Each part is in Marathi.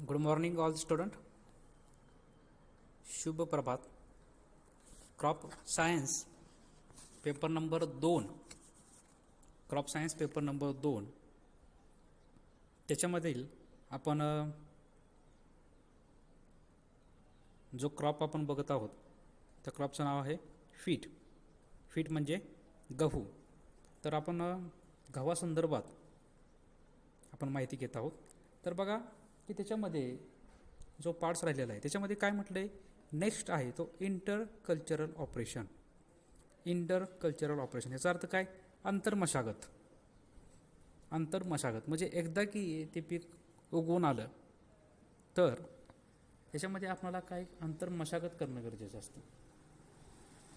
Good morning all student. शुभ प्रभात. Crop science paper number 2, crop science paper number 2 त्याच्यामधील आपण जो क्रॉप आपण बघत आहोत त्या क्रॉपचं नाव आहे फीट. फीट म्हणजे गहू. तर आपण गव्हासंदर्भात आपण माहिती घेत आहोत. तर बघा की त्याच्यामध्ये जो पार्ट्स राहिलेला आहे त्याच्यामध्ये काय म्हटलं आहे, नेक्स्ट आहे तो inter cultural operation. Inter cultural operation याचा अर्थ काय, आंतरमशागत. आंतरमशागत म्हणजे एकदा की ते पीक उगवून आलं तर त्याच्यामध्ये आपल्याला काय आंतरमशागत करणं गरजेचं असतं,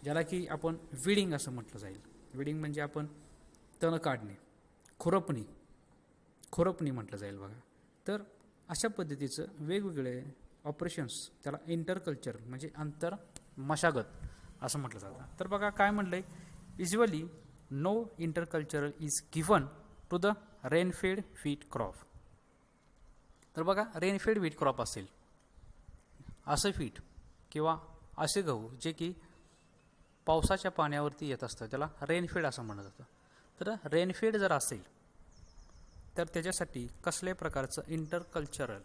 ज्याला की आपण विडिंग असं म्हटलं जाईल. विडिंग म्हणजे आपण तण काढणे, खुरपणी म्हटलं जाईल बघा. तर अशा पद्धतीचं वेगवेगळे ऑपरेशन्स त्याला इंटरकल्चर म्हणजे आंतरमशागत असं म्हटलं जातं. तर बघा काय म्हटलं आहे, usually no intercultural is given to the rainfed wheat crop. तर बघा रेनफेड व्हीट क्रॉप असेल असं व्हीट किंवा असे गहू जे की पावसाच्या पाण्यावरती येत असतं त्याला रेनफेड असं म्हणलं जातं. तर रेनफेड जर असेल तर त्याच्यासाठी कसल्याही प्रकारचं इंटरकल्चरल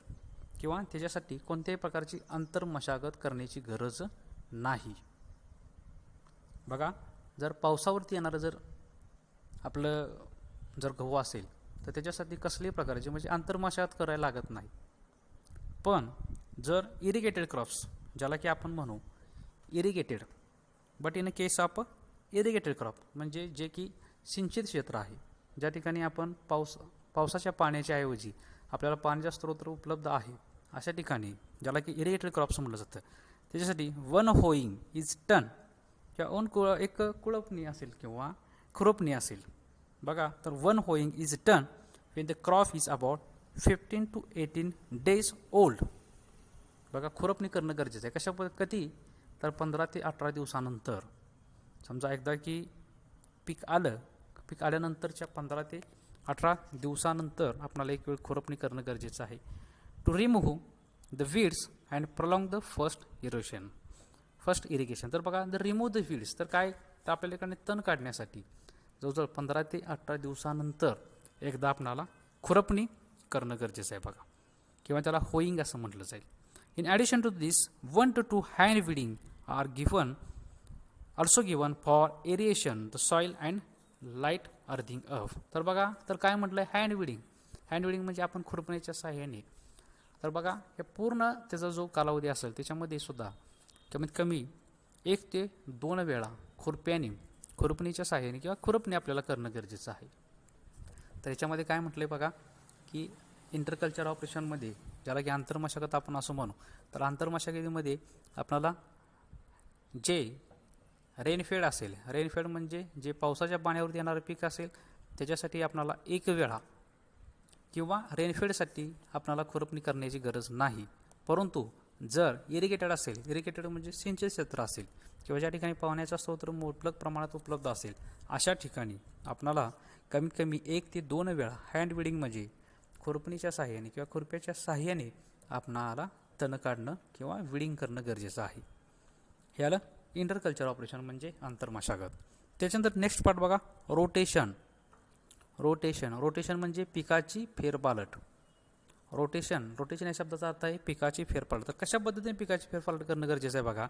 किंवा त्याच्यासाठी कोणत्याही प्रकारची आंतरमशागत करण्याची गरज नाही. बघा जर पावसावरती येणारं जर आपलं जर गहू असेल तर त्याच्यासाठी कसल्याही प्रकारची म्हणजे आंतरमशागत करायला लागत नाही. पण जर इरिगेटेड क्रॉप्स ज्याला की आपण म्हणू irrigated, but in a case of irrigated crop म्हणजे जे की सिंचित क्षेत्र आहे, ज्या ठिकाणी आपण पावसाच्या पाण्याच्या ऐवजी आपल्याला पाण्याचा स्रोत उपलब्ध आहे अशा ठिकाणी ज्याला की इरिगेटेड क्रॉप्स म्हटलं जातं, त्याच्यासाठी वन होईंग इज टन किंवा एक कुळपणी असेल किंवा खुरपणी असेल. बघा तर one hoeing is done when the crop is about 15 to 18 days old. बघा खुरपणी करणं गरजेचं आहे. कधी तर 15 ते 18 दिवसानंतर. समजा एकदा की पीक आल्यानंतरच्या 15 ते 18 दिवसानंतर आपल्याला एक वेळ खुरपणी करणं गरजेचं आहे. To remove the weeds and prolong the first irrigation. तर बघा द रिमूव्ह द वीड्स तर काय, तर आपल्याकडे तण काढण्यासाठी जवळजवळ 15 ते 18 दिवसानंतर एकदा आपल्याला खुरपणी करणं गरजेचं आहे बघा, किंवा त्याला होईंग असं म्हटलं जाईल. In addition to this 1 to 2 hand weeding are also given for aeration the soil and light earthing up. तर बघा तर काय म्हटलं आहे, हँड विडिंग म्हणजे आपण खुरपणीच्या साह्याने. तर बघा हे पूर्ण त्याचा जो कालावधी असेल त्याच्यामध्ये सुद्धा कमीत कमी 1 ते 2 वेळा खुरपणीच्या साह्याने किंवा खुरपणी आपल्याला करणं गरजेचं आहे. तर याच्यामध्ये काय म्हटलं आहे बघा की इंटरकल्चर ऑपरेशनमध्ये ज्याला की आंतरमशागत आपण असं म्हणू, तर आंतरमशागतीमध्ये आपल्याला जे रेनफेड असेल, रेनफेड म्हणजे जे पावसाच्या पाण्यावरती येणारं पीक असेल त्याच्यासाठी आपल्याला 1 वेळा किंवा रेनफेडसाठी आपल्याला खुरपणी करण्याची गरज नाही. परंतु जर इरिगेटेड असेल, इरिगेटेड म्हणजे सिंचित क्षेत्र असेल किंवा ज्या ठिकाणी पाण्याचा स्रोत मुबलक प्रमाणात उपलब्ध असेल अशा ठिकाणी आपल्याला कमीत कमी 1 ते 2 वेळा हँड विडिंग म्हणजे खुरपणीच्या साह्याने किंवा खुरप्याच्या साह्याने आपणाला तण काढणं किंवा विडिंग करणं गरजेचं आहे. हे आलं इंटरकल्चर ऑपरेशन म्हणजे आंतरमशागत. त्याच्यानंतर नेक्स्ट पार्ट बघा रोटेशन म्हणजे पिकाची फेरपालट. रोटेशन या शब्दाचा अर्थ आहे पिकाची फेरपालट. तर कशा पद्धतीने पिकाची फेरपालट करणं गरजेचं आहे बघा.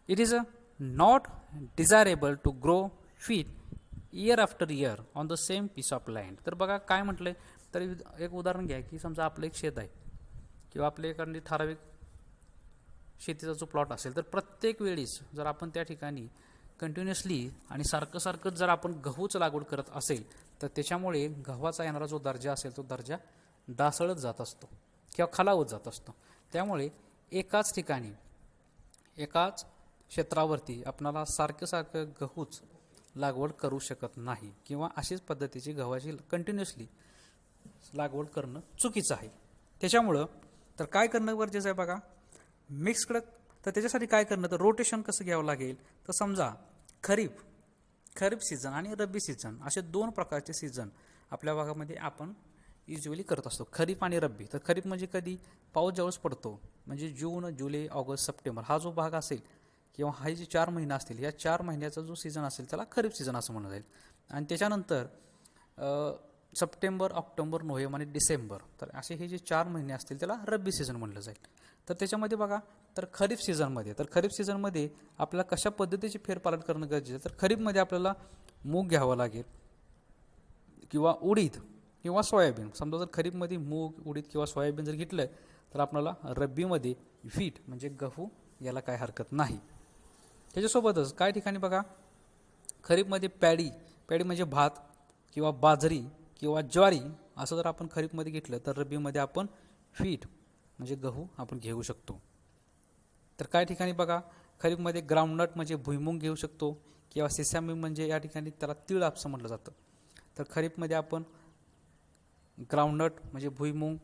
It is not desirable to grow wheat year after year on the same piece of land. तर बघा काय म्हटलंय, तर एक उदाहरण घ्या की समजा आपलं एक शेत आहे किंवा आपल्या एखादी ठराविक शेतीचा जो प्लॉट असेल, तर प्रत्येक वेळीस जर आपण त्या ठिकाणी कंटिन्युअसली आणि सारखं जर आपण गहूच लागवड करत असेल तर त्याच्यामुळे गव्हाचा येणारा जो दर्जा असेल तो दर्जा ढासळत जात असतो किंवा खालावत जात असतो. त्यामुळे एकाच ठिकाणी एकाच क्षेत्रावरती आपणाला सारखं गहूच लागवड करू शकत नाही किंवा अशीच पद्धतीची गव्हाची कंटिन्युअसली लागवड करणं चुकीचं आहे. त्याच्यामुळं तर काय करणं गरजेचं आहे बघा, मिक्सकडं. तर त्याच्यासाठी काय करणं, तर रोटेशन कसं घ्यावं लागेल, तर समजा खरीप सीझन आणि रब्बी सीझन असे 2 प्रकारचे सीझन आपल्या भागामध्ये आपण युजली करत असतो. खरीप आणि रब्बी. तर खरीप म्हणजे कधी पाऊस ज्यावेळेस पडतो म्हणजे जून, जुलै, ऑगस्ट, सप्टेंबर हा जो भाग असेल किंवा हा जे 4 महिने असतील या 4 महिन्याचा जो सीझन असेल त्याला खरीप सीझन असं म्हणलं जाईल. आणि त्याच्यानंतर सप्टेंबर, ऑक्टोबर, नोव्हेंबर आणि डिसेंबर तर असे हे जे 4 महिने असतील त्याला रब्बी सीझन म्हणलं जाईल. तर त्याच्यामध्ये बघा तर खरीप सीझनमध्ये आपल्याला कशा पद्धतीची फेरपालट करणं गरजेचं तर खरीपमध्ये आपल्याला मूग घ्यावं लागेल किंवा उडीद किंवा सोयाबीन. समजा जर खरीपमध्ये मूग, उडीद किंवा सोयाबीन जर घेतलं तर आपल्याला रब्बीमध्ये व्हीट म्हणजे गहू याला काय हरकत नाही. त्याच्यासोबतच काही ठिकाणी बघा खरीपमध्ये पॅडी म्हणजे भात किंवा बाजरी किंवा ज्वारी असं जर आपण खरीपमध्ये घेतलं तर रब्बीमध्ये आपण व्हीट म्हणजे गहू आपण घेऊ शकतो. तर काही ठिकाणी बघा खरीपमध्ये ग्राउंडनट म्हणजे भुईमुंग घेऊ शकतो किंवा सेसामी म्हणजे या ठिकाणी त्याला तीळ असं म्हटलं जातं. तर खरीपमध्ये आपण ग्राउंडनट म्हणजे भुईमुंग,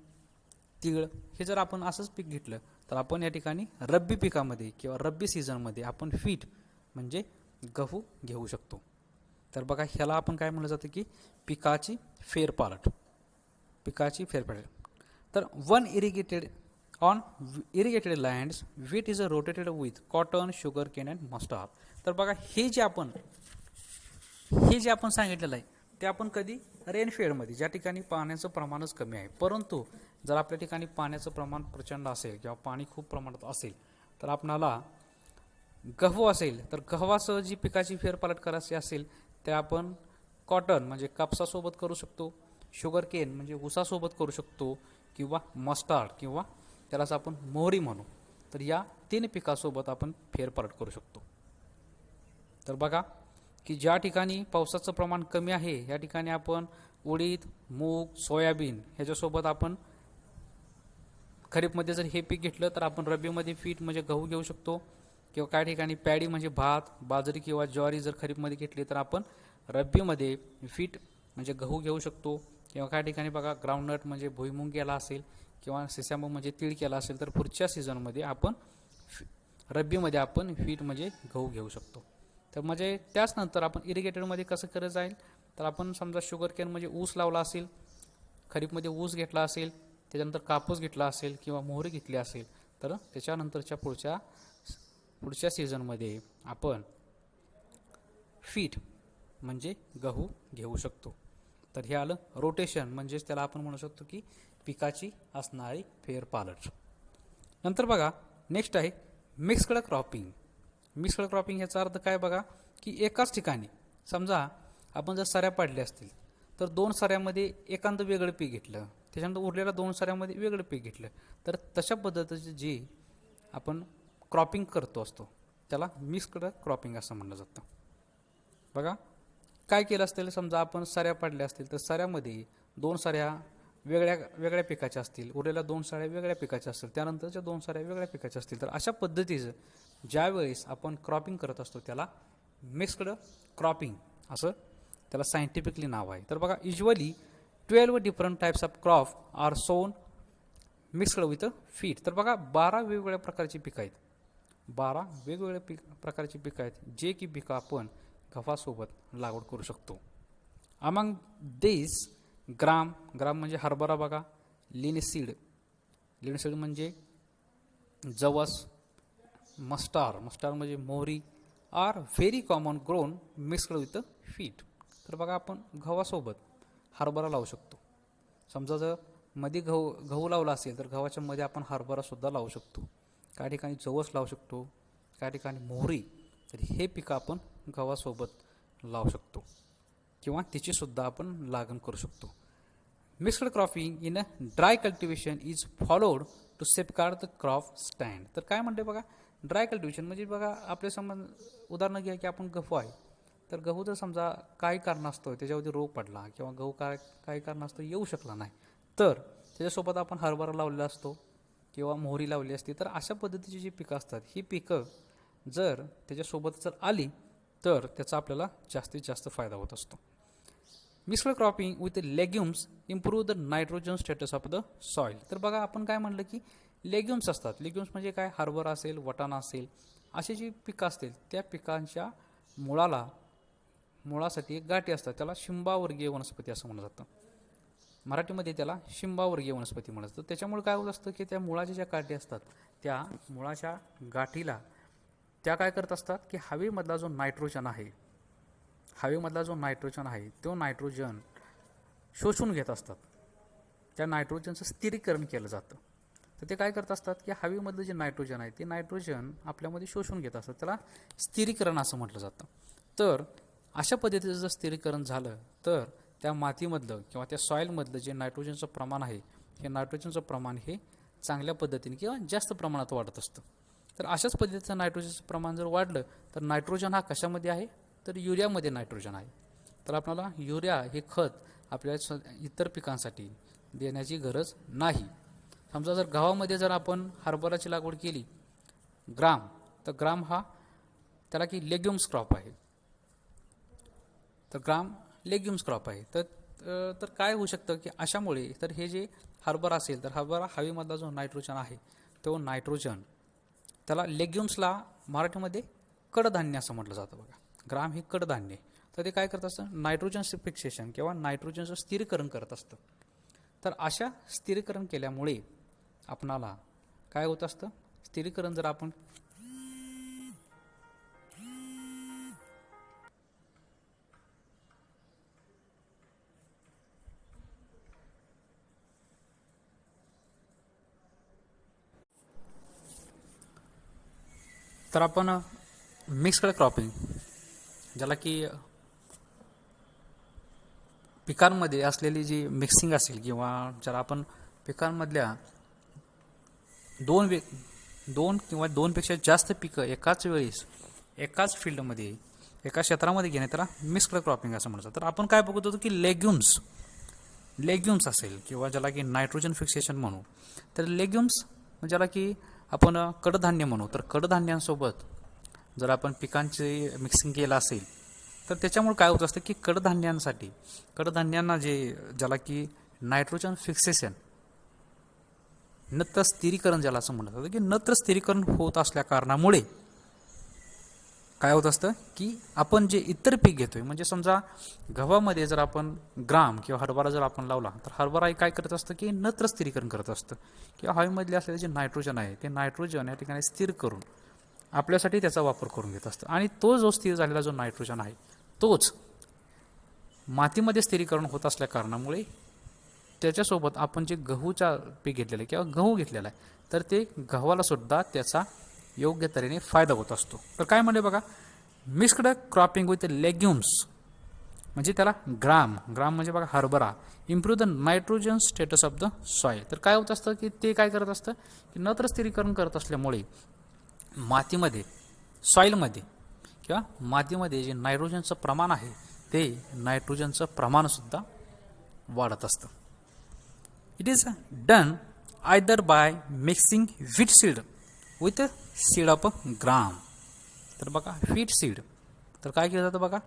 तीळ हे जर आपण असंच पीक घेतलं तर आपण या ठिकाणी रब्बी पिकामध्ये किंवा रब्बी सीझनमध्ये आपण व्हीट म्हणजे गहू घेऊ शकतो. तर बघा ह्याला आपण काय म्हणलं जातं की पिकाची फेरपालट. तर on irrigated lands wheat is rotated with cotton, sugar cane and mustard. तर बघा हे जे आपण सांगितलेलं आहे ते आपण कधी रेनफेडमध्ये ज्या ठिकाणी पाण्याचं प्रमाणच कमी आहे, परंतु जर आपल्या ठिकाणी पाण्याचं प्रमाण प्रचंड असेल किंवा पाणी खूप प्रमाणात असेल तर आपणाला गहू असेल तर गव्हासह जी पिकाची फेरपालट करायची असेल ते आपण कॉटन म्हणजे कापसासोबत करू शकतो, शुगर केन म्हणजे ऊसासोबत करू शकतो किंवा मस्टार्ड किंवा त्यालाच आपण मोहरी म्हणू. तर या 3 पिकासोबत आपण फेरपालट करू शकतो. तर बघा की ज्या ठिकाणी पावसाचं प्रमाण कमी आहे या ठिकाणी आपण उडीद, मूग, सोयाबीन ह्याच्यासोबत आपण खरीपमध्ये जर हे पीक घेतलं तर आपण रब्बीमध्ये व्हीट म्हणजे गहू घेऊ शकतो किंवा काही ठिकाणी पॅडी म्हणजे भात, बाजरी किंवा ज्वारी जर खरीपमध्ये घेतली तर आपण रब्बीमध्ये व्हीट म्हणजे गहू घेऊ शकतो किंवा काही ठिकाणी बघा ग्राउंडनट म्हणजे भुईमुंग केला असेल किंवा सेसामो म्हणजे तीळ केला असेल तर पुढच्या सीझनमध्ये आपण रब्बीमध्ये आपण व्हीट म्हणजे गहू घेऊ शकतो. तर म्हणजे त्याच नंतर आपण इरिगेटेडमध्ये कसं करत जाईल तर आपण समजा शुगर केन म्हणजे ऊस लावला असेल, खरीपमध्ये ऊस घेतला असेल, त्याच्यानंतर कापूस घेतला असेल किंवा मोहरी घेतली असेल तर त्याच्यानंतरच्या पुढच्या सीझनमध्ये आपण व्हीट म्हणजे गहू घेऊ शकतो. तर हे आलं रोटेशन म्हणजेच त्याला आपण म्हणू शकतो की पिकाची असणारी फेरपालट. नंतर बघा नेक्स्ट आहे मिक्स्ड क्रॉपिंग. मिक्स्ड क्रॉपिंग ह्याचा अर्थ काय बघा की एकाच ठिकाणी समजा आपण जर सऱ्या पाडल्या असतील तर 2 सऱ्यामध्ये एखादं वेगळं पीक घेतलं, त्याच्यानंतर उरलेल्या 2 सऱ्यामध्ये वेगळं पीक घेतलं तर तशा पद्धतीचे जे आपण क्रॉपिंग करतो असतो त्याला मिक्स्ड क्रॉपिंग असं म्हणलं जातं. बघा काय केलं असतील समजा आपण सऱ्या पाडल्या असतील तर सऱ्यामध्ये 2 सऱ्या वेगळ्या पिकाच्या असतील, उरलेल्या 2 सऱ्या वेगळ्या पिकाच्या असतील, त्यानंतरच्या 2 सऱ्या वेगळ्या पिकाच्या असतील तर अशा पद्धतीचं ज्यावेळेस आपण क्रॉपिंग करत असतो त्याला मिक्स्ड क्रॉपिंग असं त्याला सायंटिफिकली नाव आहे. तर बघा usually 12 different types of crop are sown mixed with wheat. तर बघा 12 वेगवेगळ्या प्रकारची पिकं आहेत, 12 वेगवेगळ्या प्रकारची पिकं आहेत जे की पिकं आपण गव्हासोबत लागवड करू शकतो. अमंग दिस ग्राम म्हणजे हरभरा बघा, लिनसीड म्हणजे जवस, मस्टार्ड म्हणजे मोहरी are very common grown mixed with wheat. तर बघा आपण गव्हासोबत हरभरा लावू शकतो. समजा जर मध्ये गहू लावला असेल तर गव्हाच्या मध्ये आपण हरभरासुद्धा लावू शकतो. काही ठिकाणी जवस लावू शकतो, काही ठिकाणी मोहरी. तर हे पिकं आपण गव्हासोबत लावू शकतो किंवा तिचीसुद्धा आपण लागण करू शकतो. Mixed cropping in a dry cultivation is followed to safeguard the crop stand. तर काय म्हणते बघा ड्राय कल्टिवेशन म्हणजे बघा आपल्या उदाहरणं घ्या की आपण गहू आहे तर गहू जर समजा काही कारणास्तव त्याच्यावरती रोग पडला किंवा गहू काही कारणास्तव येऊ शकला नाही तर त्याच्यासोबत आपण हरभरा लावलेला असतो किंवा मोहरी लावली असते. तर अशा पद्धतीची जी पिकं असतात ही पिकं जर त्याच्यासोबत जर आली तर त्याचा आपल्याला जास्तीत जास्त फायदा होत असतो. Mixed cropping with legumes improve the nitrogen status of the soil. तर बघा आपण काय म्हणलं की लेग्युम्स असतात, लेग्युम्स म्हणजे काय हरभरा असेल, वटाणा असेल अशी जी पिकं असतील त्या पिकांच्या मुळासाठी एक गाठी असतात त्याला शिंबावर्गीय वनस्पती असं म्हणलं जातं. मराठीमध्ये त्याला शिंबावर्गीय वनस्पती म्हणत असतं. त्याच्यामुळे काय होत असतं की त्या मुळाच्या ज्या गाठी असतात त्या मुळाच्या गाठीला त्या काय करत असतात की हवेमधला जो नायट्रोजन आहे, तो नायट्रोजन शोषून घेत असतात. त्या नायट्रोजनचं स्थिरीकरण केलं जातं. तर ते काय करत असतात की हवेमधलं जे नायट्रोजन आहे ते नायट्रोजन आपल्यामध्ये शोषून घेत असतात. त्याला स्थिरीकरण असं म्हटलं जातं. तर अशा पद्धतीचं जर स्थिरीकरण झालं तर त्या मातीमधलं किंवा त्या सॉईलमधलं जे नायट्रोजनचं प्रमाण आहे, हे नायट्रोजनचं प्रमाण हे चांगल्या पद्धतीने किंवा जास्त प्रमाणात वाढत असतं. तर अशाच पद्धतीचं नायट्रोजनचं प्रमाण जर वाढलं तर नायट्रोजन हा कशामध्ये आहे, तर युरियामध्ये नायट्रोजन आहे. तर आपल्याला युरिया हे खत आपल्या इतर पिकांसाठी देण्याची गरज नाही. समजा जर गावामध्ये जर आपण हरभराची लागवड केली ग्राम, तर ग्राम हा त्याला की लेग्युम्स क्रॉप आहे. तर ग्राम लेग्युम्स क्रॉप आहे. तर काय होऊ शकतं की अशामुळे तर हे जे हरभरा असेल तर हरभरा हवेमधला जो नायट्रोजन आहे तो नायट्रोजन त्याला लेग्युम्सला मराठीमध्ये कडधान्य असं म्हटलं जातं बघा. ग्राम हे कडधान्य. तर ते काय करत असतं, नायट्रोजन फिक्सेशन किंवा नायट्रोजनचं स्थिरीकरण करत असतं. तर अशा स्थिरीकरण केल्यामुळे आपणाला काय होत असतं, स्थिरीकरण जर आपण तर आपण मिक्स्ड क्रॉपिंग ज्याला की पिकांमध्ये असलेली जी मिक्सिंग असेल किंवा ज्याला आपण पिकांमधल्या दोन किंवा दोनपेक्षा जास्त पिकं एकाच वेळेस एकाच फील्डमध्ये एका क्षेत्रामध्ये घेणे त्याला मिक्स्ड क्रॉपिंग असं म्हणतात. तर आपण काय बघत होतो की लेग्युम्स असेल किंवा ज्याला की नायट्रोजन फिक्सेशन म्हणू, तर लेग्युम्स ज्याला की आपण कडधान्य म्हणू, तर कडधान्यांसोबत जर आपण पिकांचे मिक्सिंग केलं असेल तर त्याच्यामुळे काय होत असतं की कडधान्यांना ज्याला की नायट्रोजन फिक्सेशन नत्र स्थिरीकरण ज्याला असं म्हणत होतं की नत्र स्थिरीकरण होत असल्या कारणामुळे काय होत असतं की आपण जे इतर पीक घेतोय, म्हणजे समजा गव्हामध्ये जर आपण ग्राम किंवा हरभरा जर आपण लावला तर हरभरा काय करत असतं की नत्र स्थिरीकरण करत असतं किंवा हवेमधले असलेले जे नायट्रोजन आहे ते नायट्रोजन या ठिकाणी स्थिर करून आपल्यासाठी त्याचा वापर करून घेत असतं. आणि तो जो स्थिर झालेला जो नायट्रोजन आहे तोच मातीमध्ये स्थिरीकरण होत असल्या कारणामुळे त्याच्यासोबत आपण जे गहूचा पीक घेतलेलं आहे किंवा गहू घेतलेला आहे तर ते गव्हाला सुद्धा त्याचा योग्य तऱ्हेने फायदा होत असतो. तर काय म्हणले बघा, मिक्स्ड क्रॉपिंग विथ लेग्युम्स म्हणजे त्याला ग्राम म्हणजे बघा हरभरा improve the nitrogen status of the soil. तर काय होत असतं की ते काय करत असतं की नत्र स्थिरीकरण करत असल्यामुळे मातीमध्ये सॉईलमध्ये किंवा मातीमध्ये जे नायट्रोजनचं प्रमाण आहे ते नायट्रोजनचं प्रमाणसुद्धा वाढत असतं. It is done either by mixing wheat seed with seed of gram. तर बघा व्हीट सीड, तर काय केलं जातं बघा,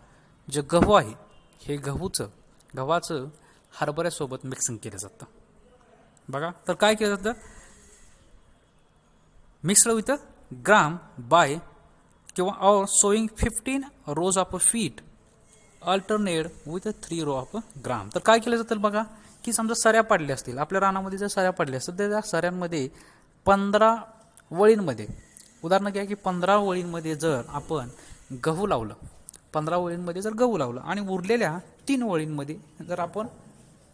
जे गहू आहे हे गव्हाचं हरभऱ्यासोबत मिक्सिंग केलं जातं बघा. तर काय केलं जातं, मिक्स्ड विथ ग्राम बाय किंवा or sowing 15 rows of wheat alternate with 3 rows of gram. तर काय केलं जातं बघा की समजा सऱ्या पडल्या असतील आपल्या रानामध्ये, जर सऱ्या पडल्या असतील तर त्या सऱ्यांमध्ये 15 वळींमध्ये, उदाहरण घ्या की 15 वळींमध्ये जर आपण गहू लावलं, 15 वळींमध्ये जर गहू लावलं आणि उरलेल्या 3 वळींमध्ये जर आपण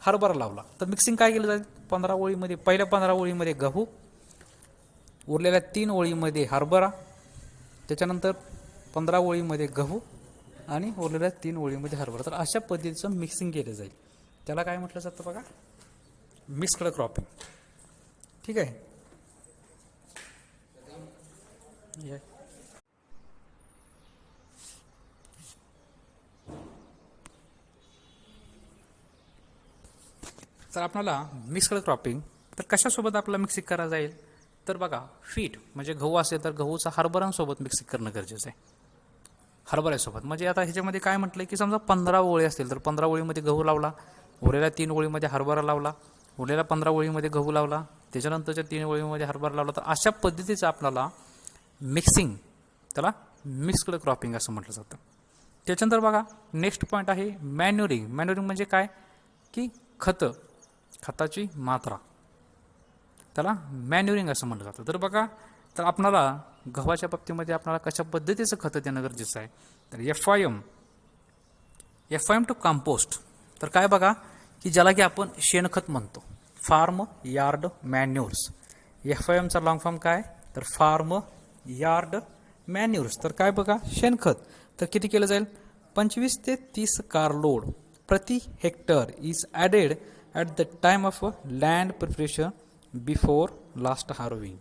हरभरा लावला तर मिक्सिंग काय केलं जाईल, 15 वळीमध्ये पहिल्या 15 वळीमध्ये गहू, उरलेल्या 3 वळीमध्ये हरभरा, त्याच्यानंतर 15 वळीमध्ये गहू आणि उरलेल्या 3 वळीमध्ये हरभरा. तर अशा पद्धतीचं मिक्सिंग केलं जाईल. त्याला काय म्हटलं जातं बघा, मिक्स्ड क्रॉपिंग. ठीक आहे. तर आपल्याला मिक्स्ड क्रॉपिंग तर कशासोबत आपल्याला मिक्सिंग करा जाईल, तर बघा फीट म्हणजे गहू असेल तर गहूचा हरभऱ्यांसोबत मिक्सिंग करणं गरजेचं आहे. हरभऱ्यासोबत म्हणजे आता ह्याच्यामध्ये काय म्हटलं की समजा 15 ओळी असतील तर 15 ओळीमध्ये गहू लावला, उरलेल्या 3 ओळीमध्ये हरभरा लावला, उरलेल्या 15 ओळीमध्ये गहू लावला, त्याच्यानंतरच्या 3 ओळीमध्ये हरभरा लावला. तर अशा पद्धतीचं आपल्याला मिक्सिंग त्याला मिक्स्ड क्रॉपिंग असं म्हटलं जातं. त्याच्यानंतर बघा नेक्स्ट पॉईंट आहे मॅन्युरिंग. मॅन्युरिंग म्हणजे काय की खतं खताची मात्रा, त्याला मॅन्युरिंग असं म्हटलं जातं. तर बघा, तर आपणाला गव्हाच्या बाबतीमध्ये आपल्याला कशा पद्धतीचं खतं देणं गरजेचं आहे. तर F Y M to compost, तर काय बघा की ज्याला की आपण शेणखत म्हणतो, farm yard manures. F Y एमचा लॉंग फॉर्म काय, तर फार्म यार्ड मॅन्युअर्स. तर काय बघा, शेणखत तर किती केलं जाईल, 25 ते 30 कारलोड प्रति hectare is added at the time of land preparation before last halving.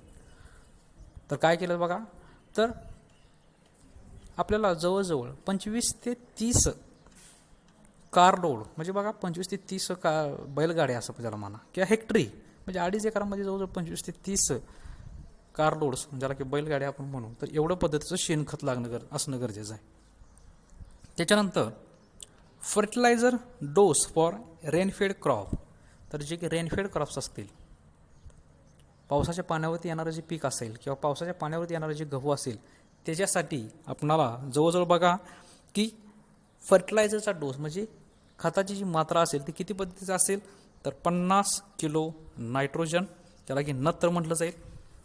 तर काय केलं बघा, तर आपल्याला जवळजवळ 25 ते 30 कार लोड, म्हणजे बघा 25 ते 30 बैलगाड्या असं त्याला म्हणा, किंवा हेक्टरी म्हणजे 2.5 एकरामध्ये जवळजवळ 25 ते 30 कार लोड्स, ज्याला की बैलगाड्या आपण म्हणू, तर एवढं पद्धतीचं शेणखत असणं गरजेचं आहे. त्याच्यानंतर fertiliser dose for rainfed crop. तर जे की रेनफेड क्रॉप्स असतील, पावसाच्या पाण्यावरती येणारं जे पीक असेल किंवा पावसाच्या पाण्यावरती येणारं जे गहू असेल, त्याच्यासाठी आपणाला जवळजवळ बघा की फर्टिलायझरचा डोस म्हणजे खताची जी मात्रा असेल ती किती पद्धतीचं असेल, तर 50 किलो नायट्रोजन, त्याला की नत्र म्हटलं जाईल.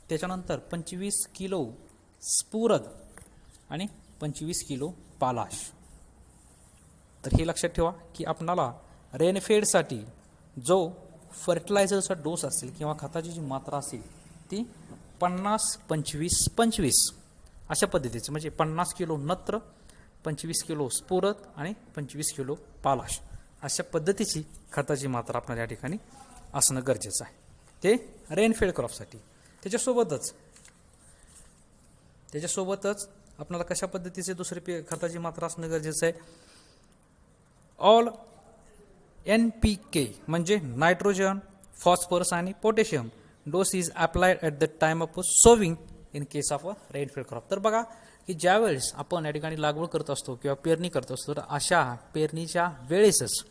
त्याच्यानंतर 25 किलो स्फुरद आणि 25 किलो पालाश. तर हे लक्षात ठेवा की आपणाला रेनफेडसाठी जो फर्टिलायझरचा डोस असेल किंवा खताची जी मात्रा असेल ती 50-25-25 अशा पद्धतीचं, म्हणजे 50 किलो नत्र, 25 किलो स्फुरद आणि 25 किलो पालाश अशा पद्धतीची खताची मात्रा आपल्याला या ठिकाणी असणं गरजेचं आहे, ते रेनफेड क्रॉपसाठी. त्याच्यासोबतच आपल्याला कशा पद्धतीचे दुसरे खताची मात्रा असणं गरजेचं आहे, ऑल NPK म्हणजे नायट्रोजन, फॉस्फरस आणि potassium dose is applied at the time of sowing in case of a rainfed crop. तर बघा की ज्यावेळेस आपण या ठिकाणी लागवड करत असतो किंवा पेरणी करत असतो, तर अशा पेरणीच्या वेळेसच,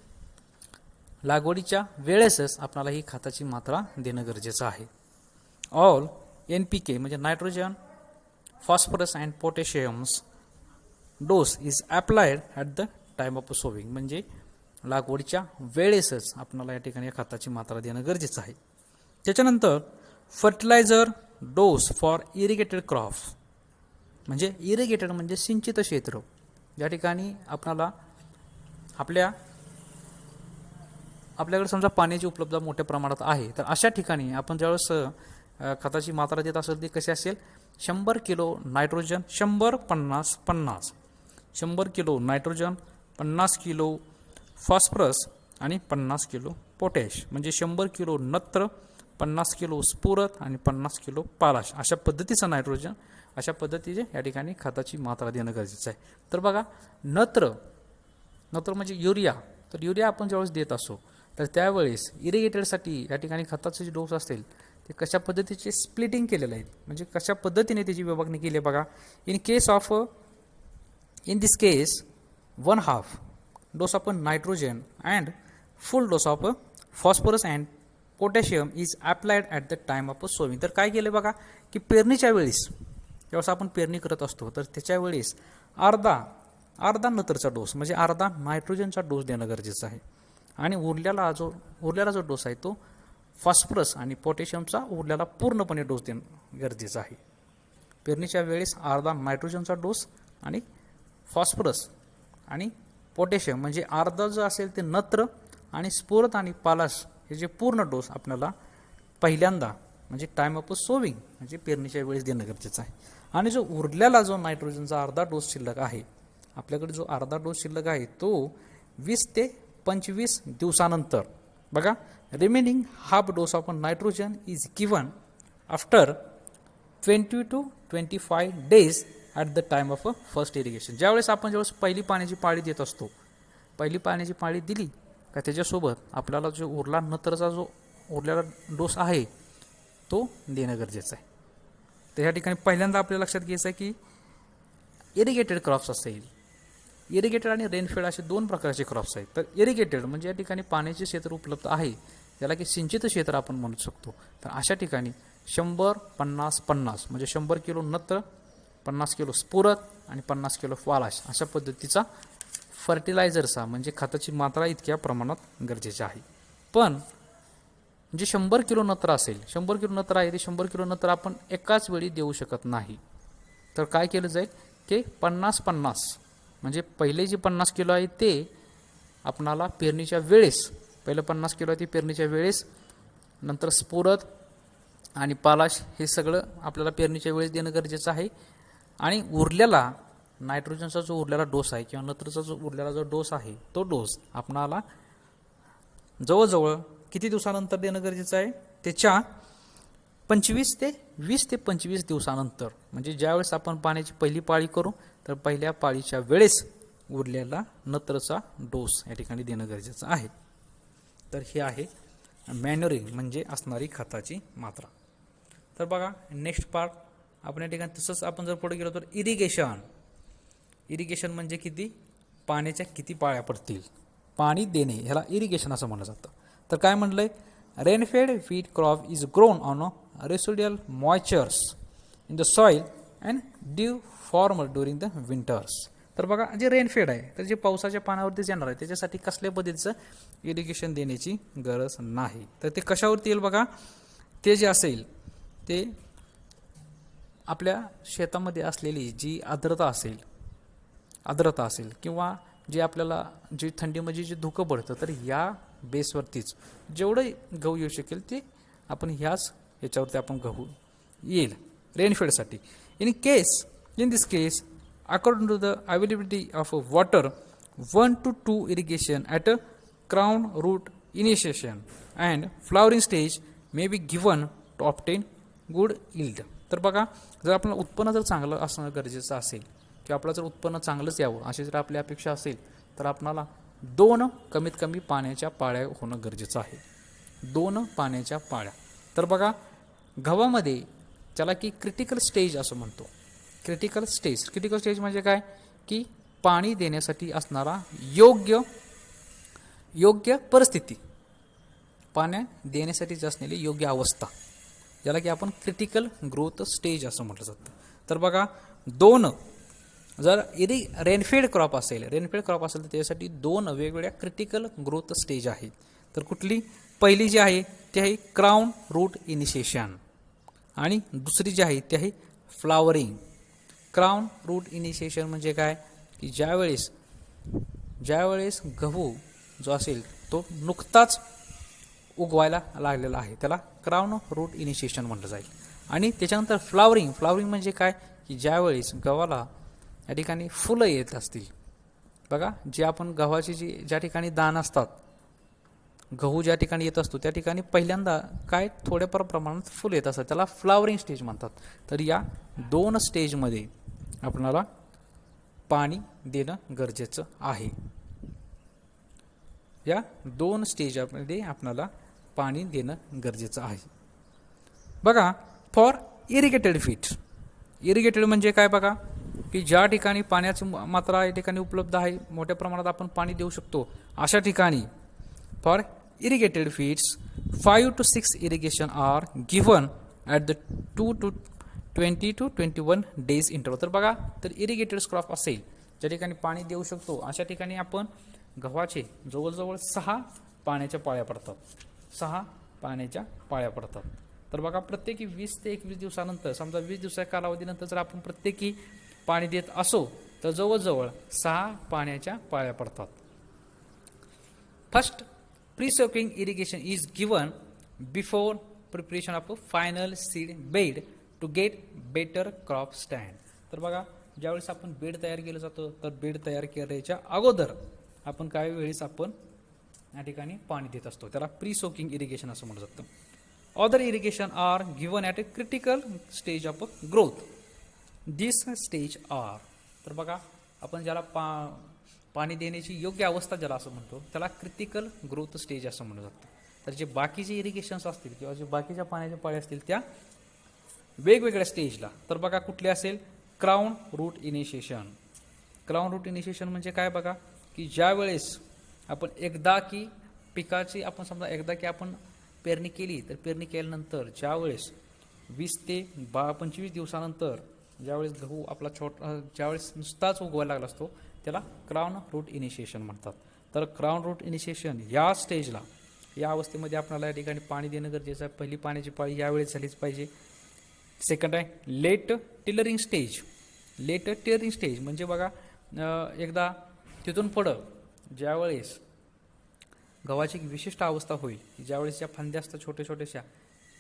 लागवडीच्या वेळेसच आपल्याला ही खताची मात्रा देणं गरजेचं आहे. ऑल NPK म्हणजे nitrogen, phosphorus and potassiums dose is applied at the time of sowing, म्हणजे लागवडीच्या वेळेसच आपल्याला या ठिकाणी या खताची मात्रा देणं गरजेचं आहे. त्याच्यानंतर fertiliser dose for irrigated crop, म्हणजे इरिगेटेड म्हणजे सिंचित क्षेत्र, या ठिकाणी आपल्याला आपल्याकडे समजा पाण्याची उपलब्धता मोठ्या प्रमाणात आहे, तर अशा ठिकाणी आपण ज्यावेळेस खताची मात्रा देत असेल ती कशी असेल, 100 kilo nitrogen, 100-50-50, 100 kilo nitrogen, 50 kilo phosphorus आणि 50 किलो पोटॅश, म्हणजे 100 किलो नत्र, 50 किलो स्फुरद आणि 50 किलो पालाश अशा पद्धतीचं नायट्रोजन, अशा पद्धतीचे या ठिकाणी खताची मात्रा देणं गरजेचं आहे. तर बघा, नत्र म्हणजे युरिया, तर युरिया आपण ज्यावेळेस देत असो तर त्यावेळेस इरिगेटेडसाठी या ठिकाणी खताचे जे डोस असतील ते कशा पद्धतीचे स्प्लिटिंग केलेले आहेत, म्हणजे कशा पद्धतीने त्याची विभागणी केली आहे बघा. In this case 1/2 dose of nitrogen and full dose of phosphorus and potassium is applied at the time of sowing. तर काय केलं बघा की पेरणीच्या वेळेस, ज्यावेळेस आपण पेरणी करत असतो तर त्याच्या वेळेस अर्धा नत्रचा डोस म्हणजे अर्धा नायट्रोजनचा डोस देणं गरजेचं आहे, आणि उरलेला जो डोस आहे तो फॉस्फरस आणि पोटॅशियमचा उरलेला पूर्णपणे डोस देणं गरजेचं आहे. पेरणीच्या वेळेस अर्धा नायट्रोजनचा डोस आणि फॉस्फरस आणि पोटॅशियम म्हणजे अर्धा जो असेल ते नत्र आणि स्फुरद आणि पालाश हे जे पूर्ण डोस आपल्याला पहिल्यांदा म्हणजे टाइम ऑफ सोविंग म्हणजे पेरणीच्या वेळेस देणं गरजेचं आहे. आणि जो उरलेला जो नायट्रोजनचा अर्धा डोस शिल्लक आहे, आपल्याकडे जो अर्धा डोस शिल्लक आहे तो 20 ते 25 दिवसानंतर बघा, remaining half dose of nitrogen is given after 20 to 25 days at the time of first irrigation. ज्यावेळेस पहिली पाण्याची पाळी देत असतो, पहिली पाण्याची पाळी दिली का त्याच्यासोबत आपल्याला जो नंतरचा जो उरलेला डोस आहे तो देणं गरजेचं आहे. तर या ठिकाणी पहिल्यांदा आपल्या लक्षात घ्यायचं आहे की इरिगेटेड क्रॉप्स असेल, इरिगेटेड आणि रेनफेड असे 2 प्रकारचे क्रॉप्स आहेत. तर इरिगेटेड म्हणजे या ठिकाणी पाण्याचे क्षेत्र उपलब्ध आहे, ज्याला की सिंचित क्षेत्र आपण म्हणू शकतो. तर अशा ठिकाणी 100-50-50 म्हणजे 100 किलो नत्र, 50 किलो स्फुरद आणि 50 किलो पालाश अशा पद्धतीचा फर्टिलायझरचा म्हणजे खताची मात्रा इतक्या प्रमाणात गरजेची आहे. पण जे 100 किलो नत्र असेल, 100 किलो नत्र आहे ते 100 किलो नत्र आपण एकाच वेळी देऊ शकत नाही. तर काय केलं जाईल की 50-50 म्हणजे पहिले जे 50 किलो आहे ते आपणाला पेरणीच्या वेळेस, पहिलं 50 किलो आहे ते पेरणीच्या वेळेस, नंतर स्फुरद आणि पालाश हे सगळं आपल्याला पेरणीच्या वेळेस देणं गरजेचं आहे. आणि उरलेला नायट्रोजनचा जो उरलेला डोस आहे किंवा नत्रचा जो उरलेला जो डोस आहे तो डोस आपणाला जवळजवळ किती दिवसानंतर देणं गरजेचं आहे, त्याच्या 20 ते 25 दिवसानंतर, म्हणजे ज्यावेळेस आपण पाण्याची पहिली पाळी करू तर पहिल्या पाळीच्या वेळेस उरलेला नत्रचा डोस या ठिकाणी देणं गरजेचं आहे. तर हे आहे मॅन्युरिंग म्हणजे असणारी खताची मात्रा. तर बघा नेक्स्ट पार्ट आपण या ठिकाणी तसंच आपण जर पुढे गेलो तर इरिगेशन म्हणजे किती पाण्याच्या किती पाळ्या पडतील, पाणी देणे ह्याला इरिगेशन असं म्हणलं जातं. तर काय म्हणलंय, rainfed wheat crop is grown on residual moistures in the soil and dew former during the winters. तर बघा जे रेनफेड आहे तर जे पावसाच्या पाण्यावरतीच येणार आहे त्याच्यासाठी कसल्या पद्धतीचं इरिगेशन देण्याची गरज नाही. तर ते कशावरती येईल बघा, ते जे असेल ते आपल्या शेतामध्ये असलेली जी आर्द्रता असेल किंवा जे आपल्याला जे थंडीमध्ये जे धुकं पडतं तर या बेसवरतीच जेवढं गहू येऊ शकेल ते आपण ह्याच्यावरती आपण गहू येईल रेनफेडसाठी. In this case according to the availability of water 1 to 2 irrigation at a crown root initiation and flowering stage may be given to obtain good yield. तर बघा जर आपलं उत्पन्न जर चांगलं असणं गरजेचं असेल किंवा आपलं जर उत्पन्न चांगलंच यावं अशी जर आपली अपेक्षा असेल तर आपणाला 2 कमीत कमी पाण्याच्या पाळ्या होणं गरजेचं आहे. 2 पाण्याच्या पाळ्या. तर बघा गव्हामध्ये त्याला की क्रिटिकल स्टेज असं म्हणतो. क्रिटिकल स्टेज म्हणजे काय की पाणी देण्यासाठी असणारा योग्य परिस्थिती, पाण्या देण्यासाठी असलेली योग्य अवस्था, ज्याला की आपण क्रिटिकल ग्रोथ स्टेज असं म्हटलं जातं. तर बघा 2 जर रेनफेड क्रॉप असेल तर त्यासाठी 2 वेगवेगळ्या क्रिटिकल ग्रोथ स्टेज आहेत. तर कुठली, पहिली जी आहे ती आहे क्राउन रूट इनिशिएशन आणि दुसरी जी आहे ती आहे फ्लावरिंग. क्राउन रूट इनिशिएशन म्हणजे काय की ज्यावेळेस गहू जो असेल तो नुकताच उगवायला लागलेला आहे त्याला क्राउन रूट इनिशिएशन म्हटलं जाईल. आणि त्याच्यानंतर फ्लावरिंग म्हणजे काय की ज्यावेळेस गव्हाला या ठिकाणी फुलं येत असतील. बघा जे आपण गव्हाची ज्या ठिकाणी दाण असतात, गहू ज्या ठिकाणी येत असतो त्या ठिकाणी पहिल्यांदा काय थोड्याफार प्रमाणात फुलं येत असतात, त्याला फ्लावरिंग स्टेज म्हणतात. तर या 2 स्टेजमध्ये आपल्याला पाणी देणं गरजेचं आहे. या 2 स्टेजमध्ये आपल्याला पाणी देणं गरजेचं आहे. बघा फॉर इरिगेटेड म्हणजे काय बघा की ज्या ठिकाणी पाण्याची मात्रा या ठिकाणी उपलब्ध आहे, मोठ्या प्रमाणात आपण पाणी देऊ शकतो अशा ठिकाणी for irrigated fields 5 to 6 irrigation are given at the 2 to 20 to 21 days interval. तर बघा तर इरिगेटेड क्रॉप असेल ज्या ठिकाणी पाणी देऊ शकतो अशा ठिकाणी आपण गव्हाचे जवळजवळ 6 पाण्याच्या पाळ्या पडतात. तर बघा प्रत्येकी 20 ते 21 दिवसानंतर, समजा 20 दिवसाच्या कालावधीनंतर जर आपण प्रत्येकी पाणी देत असो तर जवळजवळ 6 पाण्याच्या पाळ्या पडतात. First pre-soaking irrigation is given before preparation of a final seed bed to get better crop stand. तर बघा ज्यावेळेस आपण बेड तयार केलं जातं तर बेड तयार करायच्या अगोदर आपण काही वेळेस आपण या ठिकाणी पाणी देत असतो, त्याला प्री सोकिंग इरिगेशन असं म्हटलं जातं. Other irrigation are given at a critical stage of growth. This stage are, तर बघा आपण ज्याला पाणी देण्याची योग्य अवस्था ज्याला असं म्हणतो त्याला क्रिटिकल ग्रोथ स्टेज असं म्हणलं जातं. तर जे बाकीचे इरिगेशन्स असतील किंवा जे बाकीच्या पाण्याच्या पाळ्या असतील त्या वेगवेगळ्या स्टेजला. तर बघा कुठले असेल, crown root initiation. Crown root initiation म्हणजे काय बघा की ज्या वेळेस आपण एकदा की पिकाची आपण समजा एकदा की आपण पेरणी केली तर पेरणी केल्यानंतर ज्या वेळेस 20 ते 25 दिवसानंतर ज्यावेळेस गहू आपला ज्यावेळेस नुसताच उगवायला लागला असतो त्याला क्राउन रूट इनिशिएशन म्हणतात. तर क्राउन रूट इनिशिएशन या स्टेजला या अवस्थेमध्ये आपल्याला या ठिकाणी पाणी देणं गरजेचं आहे. पहिली पाण्याची पाळी यावेळेस झालीच पाहिजे. सेकंड आहे late tillering stage. Late tillering stage म्हणजे बघा एकदा तिथून पुढं ज्यावेळेस गव्हाची एक विशिष्ट अवस्था होईल, ज्यावेळेस या फांद्या असतात छोट्या छोट्याशा,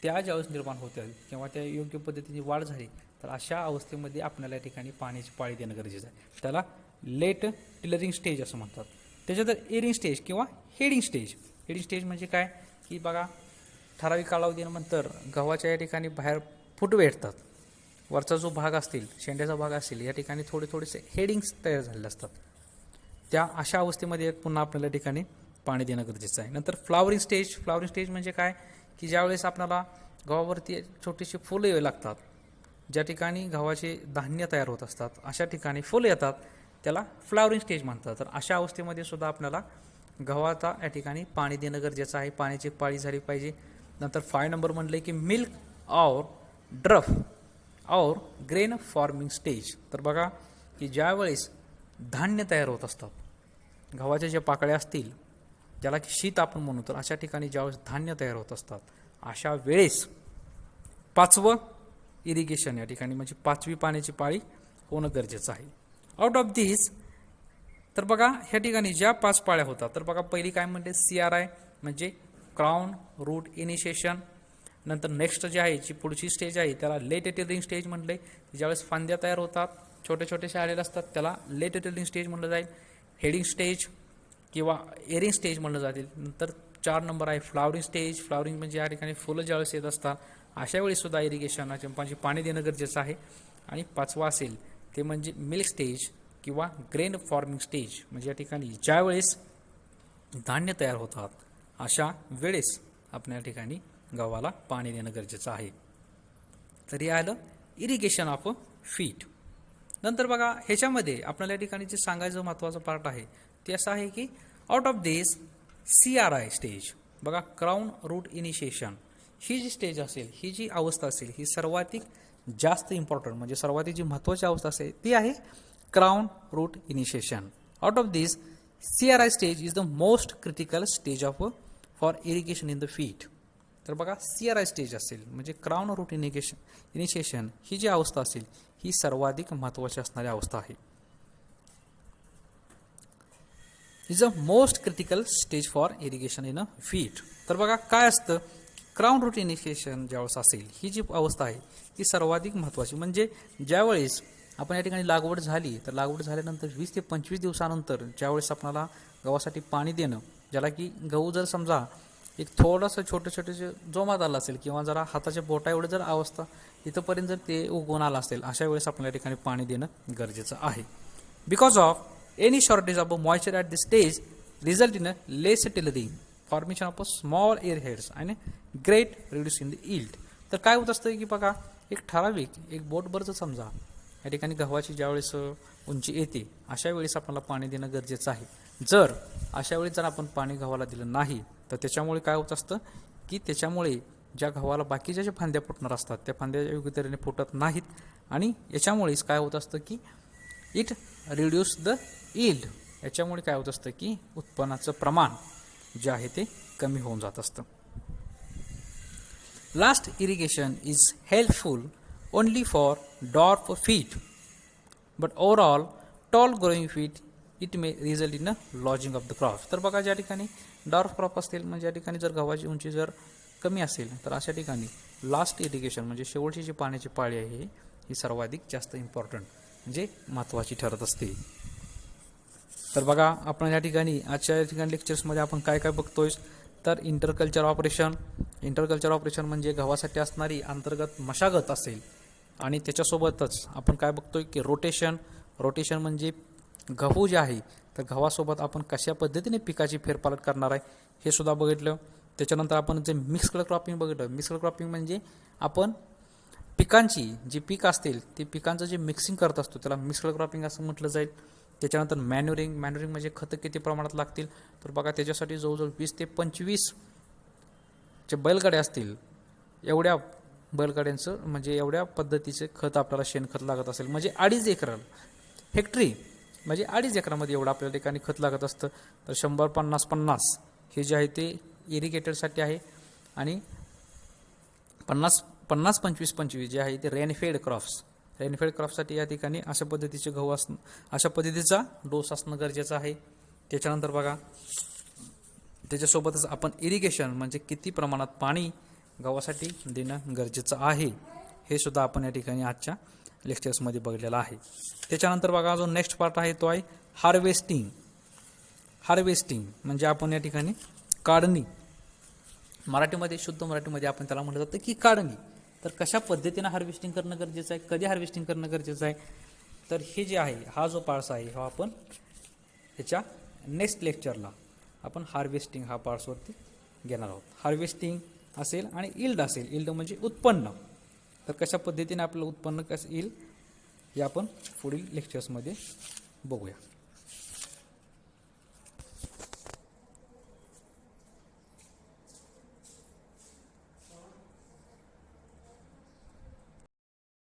त्या ज्यावेळेस निर्माण होतील किंवा त्या योग्य पद्धतीने वाढ झाली, तर अशा अवस्थेमध्ये आपल्याला या ठिकाणी पाण्याची पाळी देणं गरजेचं आहे. त्याला लेट टिलरिंग स्टेज असं म्हणतात. त्याच्यानंतर एरिंग स्टेज किंवा हेडिंग स्टेज. हेडिंग स्टेज म्हणजे काय की बघा ठराविक कालावधीनंतर गव्हाच्या या ठिकाणी बाहेर फुटवे येतात. वरचा जो भाग असतील, शेंड्याचा भाग असेल, या ठिकाणी थोडेसे हेडिंग्स तयार झालेले असतात. त्या अशा अवस्थेमध्ये पुन्हा आपल्याला या ठिकाणी पाणी देणं गरजेचं आहे. नंतर फ्लावरिंग स्टेज. फ्लावरिंग स्टेज म्हणजे काय की ज्यावेळेस आपल्याला गव्हावरती छोटीशी फुलं येऊ लागतात, ज्या ठिकाणी गव्हाचे धान्य तयार होत असतात, अशा ठिकाणी फुलं येतात, त्याला फ्लावरिंग स्टेज म्हणतात. तर अशा अवस्थेमध्ये सुद्धा आपल्याला गव्हाचा या ठिकाणी पाणी देणं गरजेचं आहे. पाण्याची पाळी झाली पाहिजे. नंतर 5 नंबर म्हणले की मिल्क और ड्रफ और ग्रेन फॉर्मिंग स्टेज. तर बघा की ज्यावेळेस धान्य तयार होत असतात, गव्हाच्या ज्या पाकळ्या असतील ज्याला की शीत आपण म्हणू, तर अशा ठिकाणी ज्यावेळेस धान्य तयार होत असतात, अशा वेळेस 5वं इरिगेशन या ठिकाणी म्हणजे 5वी पाण्याची पाळी होणं गरजेचं आहे. आउट ऑफ दिस तर बघा ह्या ठिकाणी ज्या 5 पाळ्या होतात, तर बघा पहिली काय म्हणते CRI म्हणजे क्राउन रूट इनिशिएशन. नंतर नेक्स्ट जे आहे जी पुढची स्टेज आहे त्याला लेट टिलरिंग स्टेज म्हटलंय. ज्यावेळेस फांद्या तयार होतात, छोटे छोटेसे आलेले असतात, त्याला लेट टिलरिंग स्टेज म्हणलं जाईल. हेडिंग स्टेज किंवा एरिंग स्टेज म्हणलं जातील. नंतर 4 नंबर आहे फ्लावरिंग स्टेज. फ्लावरिंग म्हणजे या ठिकाणी फुलं ज्यावेळेस येत असतात, अशा वेळी सुद्धा इरिगेशन चंपाची पाणी देणं गरजेचं आहे. आणि 5वा असेल ते म्हणजे मिल्क स्टेज किंवा ग्रेन फॉर्मिंग स्टेज म्हणजे या ठिकाणी ज्यावेळेस धान्य तयार होतात, अशा वेळेस आपण या ठिकाणी गव्हाला पाणी देणं गरजेचं आहे. तर हे आलं इरिगेशन ऑफ फीट. नंतर बघा ह्याच्यामध्ये आपल्याला या ठिकाणी जे सांगायचं महत्त्वाचं पार्ट आहे ते असं आहे की out of this CRI stage बघा क्राउन रूट इनिशिएशन ही जी स्टेज असेल, ही जी अवस्था असेल, ही सर्वाधिक जास्त इम्पॉर्टंट म्हणजे सर्वाधिक जी महत्त्वाची अवस्था असेल ती आहे crown root initiation. Out of this CRI stage is the most critical stage of for irrigation in the feet. तर बघा CRI स्टेज असेल म्हणजे क्राउन रूट इनिशिएशन ही जी अवस्था असेल ही सर्वाधिक महत्त्वाची असणारी अवस्था आहे. Is a most critical stage for irrigation in a feet. तर बघा काय असतं क्राउन रूट इनिशिएशन ज्यावेळेस असेल ही जी अवस्था आहे ती सर्वाधिक महत्त्वाची. म्हणजे ज्यावेळेस आपण या ठिकाणी लागवड झाली, तर लागवड झाल्यानंतर 20 ते 25 दिवसानंतर ज्यावेळेस आपल्याला गव्हासाठी पाणी देणं, ज्याला की गहू जर समजा एक थोडंसं छोटे जोमात आलं असेल किंवा जरा हाताच्या बोटा एवढं जर अवस्था इथंपर्यंत जर ते उगवून आलं असेल, अशा वेळेस आपल्याला या ठिकाणी पाणी देणं गरजेचं आहे. Because of any shortage of moisture at this stage result in a less tillering formation of a small ear heads आणि great reduce in the yield. तर काय होत असतं की बघा एक ठराविक एक बोटभरचं समजा या ठिकाणी गव्हाची ज्यावेळेस उंची येते, अशा वेळेस आपल्याला पाणी देणं गरजेचं आहे. जर अशा वेळेस जर आपण पाणी गव्हाला दिलं नाही, तर त्याच्यामुळे काय होत असतं की त्याच्यामुळे ज्या गव्हाला बाकीच्या ज्या फांद्या फुटणार असतात त्या फांद्या योग्य तऱ्हेने फुटत नाहीत आणि याच्यामुळेच काय होत असतं की इट रिड्यूस द यील्ड. याच्यामुळे काय होत असतं की उत्पन्नाचं प्रमाण जे आहे ते कमी होऊन जात असतं. Last irrigation is helpful only for dwarf feet but overall tall growing feet it may result in a lodging of the crop. तर बघा ज्या ठिकाणी डॉर्फ क्रॉप असतील म्हणजे या ठिकाणी जर गव्हाची उंची जर कमी असेल, तर अशा ठिकाणी लास्ट इरिगेशन म्हणजे शेवटची जी पाण्याची पाळी आहे ही सर्वाधिक जास्त इम्पॉर्टंट म्हणजे महत्त्वाची ठरत असते. तर बघा आपण या ठिकाणी आजच्या या ठिकाणी लेक्चर्समध्ये आपण काय काय बघतोय, तर इंटरकल्चर ऑपरेशन म्हणजे गव्हासाठी असणारी अंतर्गत मशागत असेल आणि त्याच्यासोबतच आपण काय बघतोय की रोटेशन म्हणजे गहू जे आहे तर गव्हासोबत आपण कशा पद्धतीने पिकाची फेरपालट करणार आहे हे सुद्धा बघितलं. त्याच्यानंतर आपण जे मिक्स्ड क्रॉपिंग बघितलं. मिक्स्ड क्रॉपिंग म्हणजे आपण पिकांची जी पीक असतील ते पिकांचं जे मिक्सिंग करत असतो त्याला मिक्स्ड क्रॉपिंग असं म्हटलं जाईल. त्याच्यानंतर मॅन्युरिंग म्हणजे खतं किती प्रमाणात लागतील, तर बघा त्याच्यासाठी जवळजवळ 20 ते 25 जे बैलगाड्या असतील एवढ्या बैलगाड्यांचं म्हणजे एवढ्या पद्धतीचे खत आपल्याला शेणखत लागत असेल म्हणजे 2.5 एकर हेक्टरी म्हणजे 2.5 एकरामध्ये एवढं आपल्या ठिकाणी खत लागत असतं. तर 100-50-50 हे जे आहे ते इरिगेटेडसाठी आहे आणि 50-25-25 जे आहे ते रेनफेड क्रॉप्ससाठी या ठिकाणी अशा पद्धतीचे गहू असणं, अशा पद्धतीचा डोस असणं गरजेचं आहे. त्याच्यानंतर बघा त्याच्यासोबतच आपण इरिगेशन म्हणजे किती प्रमाणात पाणी गव्हासाठी देणं गरजेचं आहे हे सुद्धा आपण या ठिकाणी आजच्या लेक्चर्समध्ये बघलेलं आहे. त्याच्यानंतर बघा जो नेक्स्ट पार्ट आहे तो आहे हार्वेस्टिंग म्हणजे आपण या ठिकाणी काढणी, मराठीमध्ये शुद्ध मराठीमध्ये आपण त्याला म्हटलं जातं की काढणी. तर कशा पद्धतीनं हार्वेस्टिंग करणं गरजेचं आहे, कधी हार्वेस्टिंग करणं गरजेचं आहे, तर हे जे आहे हा जो पार्ट्स आहे हा आपण ह्याच्या नेक्स्ट लेक्चरला आपण हार्वेस्टिंग हा पार्ट्सवरती घेणार आहोत. हार्वेस्टिंग असेल आणि इल्ड असेल. इल्ड म्हणजे उत्पन्न. तर कशा पद्धतीने आपलं उत्पन्न कसं येईल हे आपण पुढील लेक्चर्समध्ये बघूया.